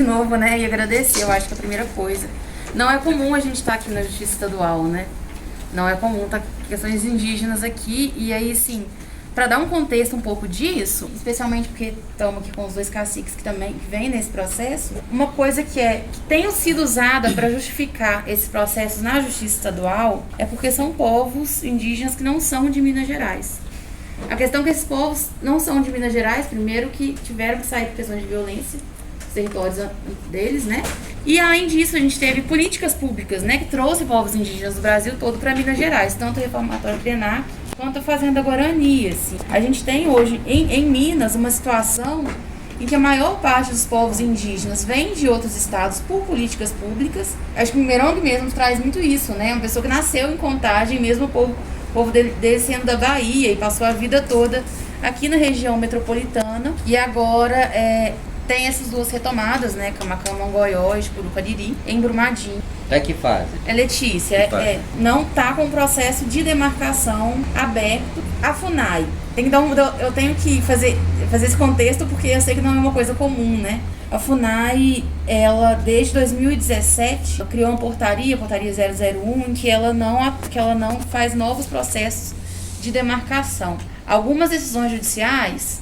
de novo, né, e agradecer, eu acho que é a primeira coisa. Não é comum a gente estar aqui na Justiça Estadual, né? Não é comum estar questões indígenas aqui, e aí, sim, para dar um contexto um pouco disso, especialmente porque estamos aqui com os dois caciques que também vêm nesse processo, uma coisa que tem sido usada para justificar esses processos na Justiça Estadual é porque são povos indígenas que não são de Minas Gerais. A questão é que esses povos não são de Minas Gerais, primeiro que tiveram que sair por questões de violência, os territórios deles, né? E além disso, a gente teve políticas públicas, né, que trouxe povos indígenas do Brasil todo para Minas Gerais, tanto o reformatório Krenak quanto a Fazenda Guarani. Assim. A gente tem hoje em Minas uma situação em que a maior parte dos povos indígenas vem de outros estados por políticas públicas. Acho que o Mirongue mesmo traz muito isso, né? Uma pessoa que nasceu em Contagem, mesmo o povo dele sendo da Bahia e passou a vida toda aqui na região metropolitana. E agora tem essas duas retomadas, né? Camacan, Mongoió e Jucurucariri, em Brumadinho. Que fase? Letícia, não está com o processo de demarcação aberto. A FUNAI, eu tenho que fazer esse contexto porque eu sei que não é uma coisa comum, né? A FUNAI, ela desde 2017 criou uma portaria 001, em que ela não faz novos processos de demarcação. Algumas decisões judiciais,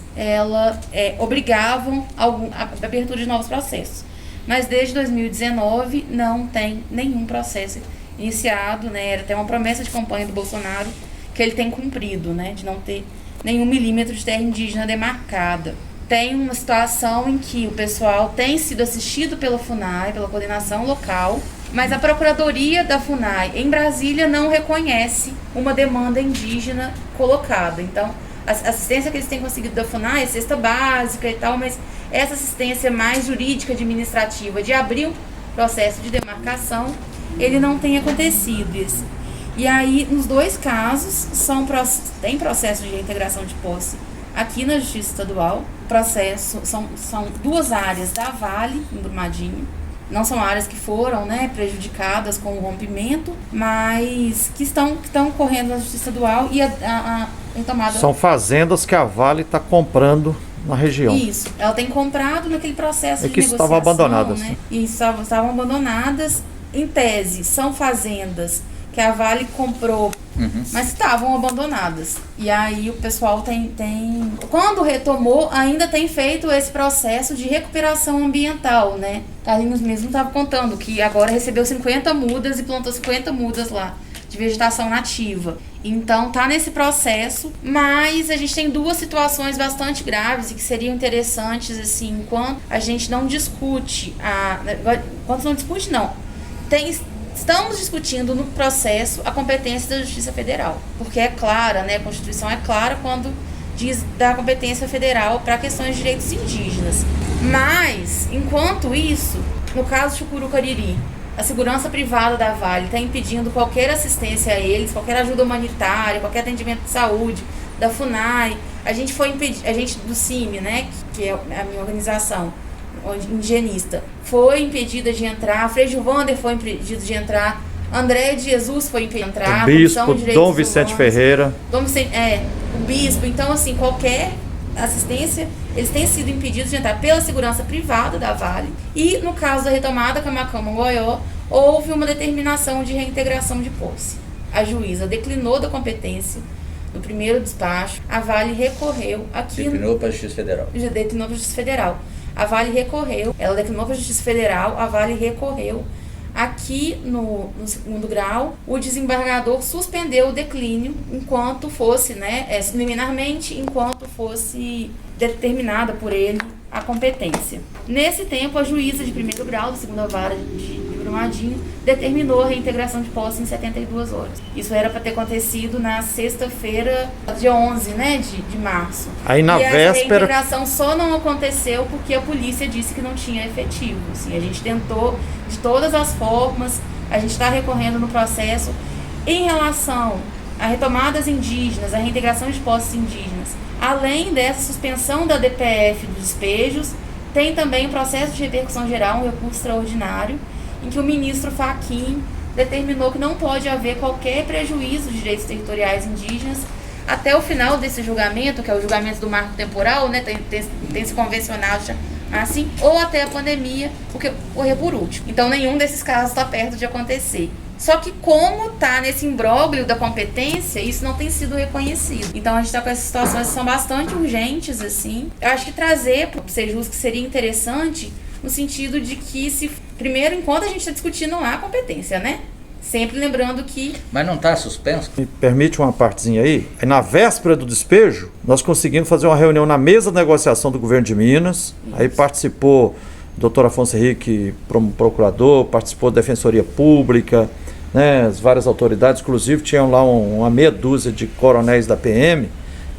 obrigavam a abertura de novos processos. Mas desde 2019 não tem nenhum processo iniciado, né? Era até uma promessa de campanha do Bolsonaro que ele tem cumprido, né? De não ter nenhum milímetro de terra indígena demarcada. Tem uma situação em que o pessoal tem sido assistido pela FUNAI, pela coordenação local, mas a Procuradoria da FUNAI em Brasília não reconhece uma demanda indígena colocada. Então, a assistência que eles têm conseguido da FUNAI é cesta básica e tal, mas essa assistência mais jurídica, administrativa, de abrir um processo de demarcação, ele não tem acontecido isso. E aí, nos dois casos, tem processo de reintegração de posse aqui na Justiça Estadual. São duas áreas da Vale, em Brumadinho. Não são áreas que foram, né, prejudicadas com o rompimento, mas que estão correndo na Justiça Estadual e a retomada... São fazendas que a Vale está comprando na região. Isso, ela tem comprado naquele processo de que negociação, estavam abandonadas, né? Isso, estavam abandonadas. Em tese, são fazendas que a Vale comprou, mas estavam abandonadas. E aí o pessoal quando retomou, ainda tem feito esse processo de recuperação ambiental, né? Carlinhos mesmo estava contando que agora recebeu 50 mudas e plantou 50 mudas lá, de vegetação nativa. Então tá nesse processo, mas a gente tem duas situações bastante graves e que seriam interessantes, assim, enquanto a gente não discute, estamos discutindo no processo a competência da Justiça Federal, porque é clara, né, a Constituição é clara quando diz da competência federal para questões de direitos indígenas. Mas, enquanto isso, no caso de Jucurucariri, a segurança privada da Vale está impedindo qualquer assistência a eles, qualquer ajuda humanitária, qualquer atendimento de saúde, da FUNAI. A gente do CIMI, né, que é a minha organização indigenista, foi impedida de entrar, Frei Gilvander foi impedido de entrar, André de Jesus foi impedido de entrar, o bispo Dom Vicente Ferreira. O bispo. Então, assim, qualquer assistência, eles têm sido impedidos de entrar pela segurança privada da Vale. E no caso da retomada Camacan, Mongoió, houve uma determinação de reintegração de posse. A juíza declinou da competência no primeiro despacho, a Vale recorreu aqui... Declinou para a Justiça Federal. Declinou para a Justiça Federal. A Vale recorreu, ela declinou para a Justiça Federal, a Vale recorreu. Aqui no segundo grau, o desembargador suspendeu o declínio enquanto fosse, né, liminarmente, enquanto fosse determinada por ele a competência. Nesse tempo, a juíza de primeiro grau, da segunda vara de Brumadinho, determinou a reintegração de posse em 72 horas. Isso era para ter acontecido na sexta-feira, dia 11, né, de março. Aí na véspera... essa reintegração só não aconteceu porque a polícia disse que não tinha efetivo. Assim, a gente tentou de todas as formas, a gente está recorrendo no processo. Em relação a retomadas indígenas, a reintegração de posses indígenas, além dessa suspensão da DPF dos despejos, tem também o processo de repercussão geral, um recurso extraordinário, em que o ministro Fachin determinou que não pode haver qualquer prejuízo de direitos territoriais indígenas até o final desse julgamento, que é o julgamento do marco temporal, né? Tem se convencionado assim, ou até a pandemia, porque ocorreu por último. Então nenhum desses casos está perto de acontecer. Só que como tá nesse imbróglio da competência, isso não tem sido reconhecido. Então a gente está com essas situações que são bastante urgentes, assim. Eu acho que trazer para o Sejusc seria interessante no sentido de que, primeiro, enquanto a gente está discutindo a competência, né? Sempre lembrando que... Mas não está suspenso? Me permite uma partezinha aí? Na véspera do despejo, nós conseguimos fazer uma reunião na mesa de negociação do governo de Minas. Isso. Aí participou o doutor Afonso Henrique, procurador, participou da Defensoria Pública, né, as várias autoridades, inclusive tinham lá uma meia dúzia de coronéis da PM.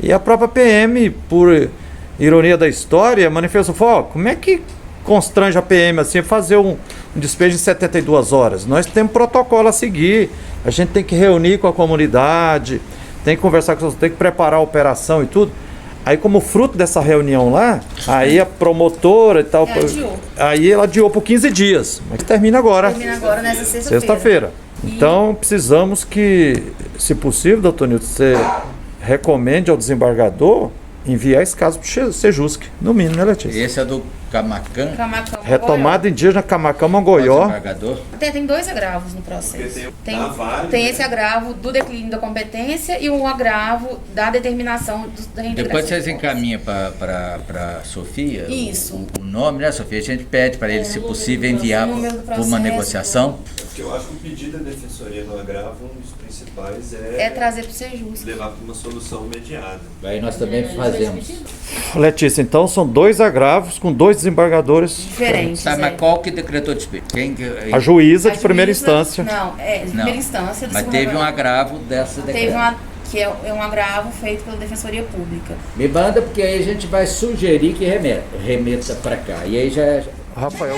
E a própria PM, por ironia da história, manifestou, como é que constrange a PM assim, fazer um despejo em 72 horas? Nós temos protocolo a seguir, a gente tem que reunir com a comunidade, tem que conversar com os, tem que preparar a operação e tudo. Aí, como fruto dessa reunião lá, aí a promotora e tal, aí ela adiou por 15 dias, mas termina agora. Termina agora nessa sexta-feira. Então, precisamos que, se possível, doutor Nilton, você recomende ao desembargador enviar esse caso para o Sejusc, no mínimo, né, Letícia? Esse é do Camacan? Retomada indígena Camacan Mongoió. Tem 2 agravos no processo. Tem esse agravo do declínio da competência e o agravo da determinação da reintegração. Depois vocês encaminham para a Sofia. Isso. O nome, né, Sofia? A gente pede para ele, se possível, enviar para uma negociação. Porque eu acho que o pedido da Defensoria no agravo, um dos principais é trazer para o Sejusc, levar para uma solução mediada. Aí nós também fazemos. Letícia, então são 2 agravos com 2 desembargadores diferentes. Tá, mas qual que decretou despejo? A juíza de primeira instância. Não, de primeira instância. Mas teve um agravo dessa decreto. Que é um agravo feito pela Defensoria Pública. Me manda, porque aí a gente vai sugerir que remeta para cá. E aí já... Rafael...